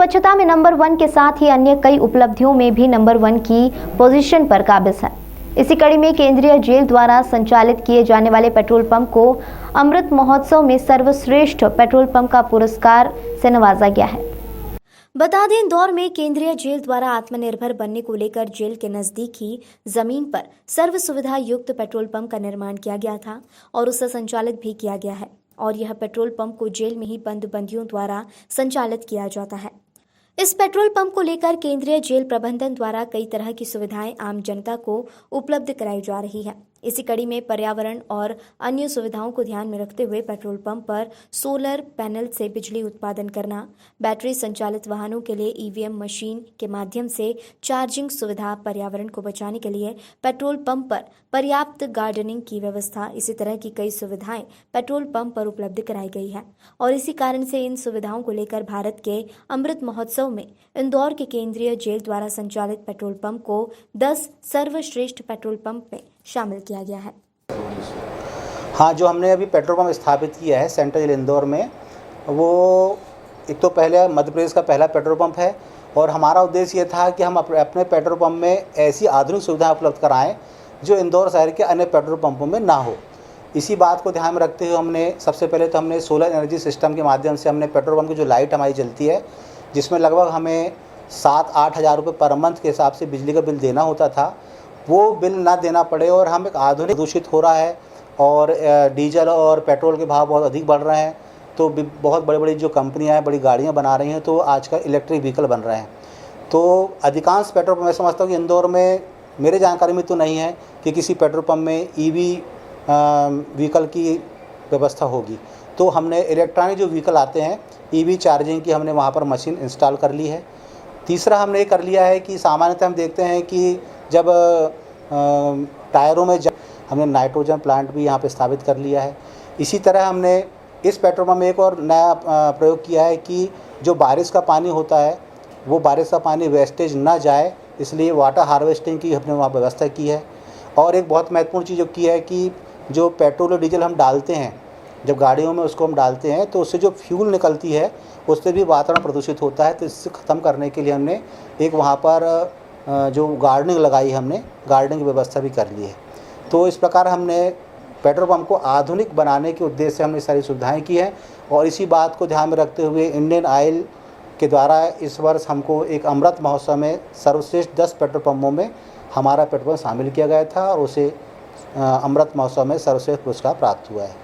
स्वच्छता में नंबर 1 के साथ ही अन्य कई उपलब्धियों में भी नंबर 1 की पोजीशन पर काबिज है। इसी कड़ी में केंद्रीय जेल द्वारा संचालित किए जाने वाले पेट्रोल पंप को अमृत महोत्सव में सर्वश्रेष्ठ पेट्रोल पंप का पुरस्कार से नवाजा गया है। बता दें, इंदौर में केंद्रीय जेल द्वारा आत्मनिर्भर बनने को लेकर जेल के नजदीक ही जमीन पर सर्व सुविधा युक्त पेट्रोल पंप का निर्माण किया गया था और उसे संचालित भी किया गया है और यह पेट्रोल पंप को जेल में ही बंद बंदियों द्वारा संचालित किया जाता है। इस पेट्रोल पंप को लेकर केंद्रीय जेल प्रबंधन द्वारा कई तरह की सुविधाएं आम जनता को उपलब्ध कराई जा रही है। इसी कड़ी में पर्यावरण और अन्य सुविधाओं को ध्यान में रखते हुए पेट्रोल पंप पर सोलर पैनल से बिजली उत्पादन करना, बैटरी संचालित वाहनों के लिए ईवीएम मशीन के माध्यम से चार्जिंग सुविधा, पर्यावरण को बचाने के लिए पेट्रोल पंप पर पर्याप्त गार्डनिंग की व्यवस्था, इसी तरह की कई सुविधाएं पेट्रोल पंप पर उपलब्ध कराई गई है और इसी कारण से इन सुविधाओं को लेकर भारत के अमृत महोत्सव में इंदौर के केंद्रीय जेल द्वारा संचालित पेट्रोल पंप को 10 सर्वश्रेष्ठ पेट्रोल पंप में शामिल किया गया है। हाँ, जो हमने अभी पेट्रोल पंप स्थापित किया है सेंट्रल जेल इंदौर में, वो एक तो पहले मध्य प्रदेश का पहला पेट्रोल पंप है और हमारा उद्देश्य ये था कि हम अपने पेट्रोल पंप में ऐसी आधुनिक सुविधाएं उपलब्ध कराएं जो इंदौर शहर के अन्य पेट्रोल पंपों में ना हो। इसी बात को ध्यान में रखते हुए हमने सबसे पहले तो हमने सोलर एनर्जी सिस्टम के माध्यम से हमने पेट्रोल पंप की जो लाइट हमारी जलती है, जिसमें लगभग हमें 7-8 हज़ार रुपये पर मंथ के हिसाब से बिजली का बिल देना होता था, वो बिल ना देना पड़े और हम एक आधुनिक दूषित हो रहा है और डीजल और पेट्रोल के भाव बहुत अधिक बढ़ रहे हैं, तो बहुत बड़ी बड़ी जो कंपनियां हैं बड़ी गाड़ियां बना रही हैं, तो आजकल इलेक्ट्रिक व्हीकल बन रहे हैं। तो अधिकांश पेट्रोल पंप मैं समझता हूँ कि इंदौर में, मेरे जानकारी में तो नहीं है कि किसी पेट्रोल पंप में ईवी व्हीकल की व्यवस्था होगी। तो हमने इलेक्ट्रॉनिक जो व्हीकल आते हैं ईवी चार्जिंग की हमने वहाँ पर मशीन इंस्टॉल कर ली है। तीसरा हमने ये कर लिया है कि सामान्यतः हम देखते हैं कि जब टायरों में हमने नाइट्रोजन प्लांट भी यहाँ पे स्थापित कर लिया है। इसी तरह हमने इस पेट्रोल पंप में एक और नया प्रयोग किया है कि जो बारिश का पानी होता है वो बारिश का पानी वेस्टेज ना जाए, इसलिए वाटर हार्वेस्टिंग की हमने वहाँ व्यवस्था की है। और एक बहुत महत्वपूर्ण चीज़ जो की है कि जो पेट्रोल और डीजल हम डालते हैं जब गाड़ियों में उसको हम डालते हैं तो उससे जो फ्यूल निकलती है उससे भी वातावरण प्रदूषित होता है। तो इससे ख़त्म करने के लिए हमने एक वहाँ पर जो गार्डनिंग लगाई, हमने गार्डनिंग की व्यवस्था भी कर ली है। तो इस प्रकार हमने पेट्रोल पंप को आधुनिक बनाने के उद्देश्य से हमने सारी सुविधाएं की हैं और इसी बात को ध्यान में रखते हुए इंडियन ऑयल के द्वारा इस वर्ष हमको एक अमृत महोत्सव में सर्वश्रेष्ठ 10 पेट्रोल पंपों में हमारा पेट्रोल पंप शामिल किया गया था और उसे अमृत महोत्सव में सर्वश्रेष्ठ पुरस्कार प्राप्त हुआ है।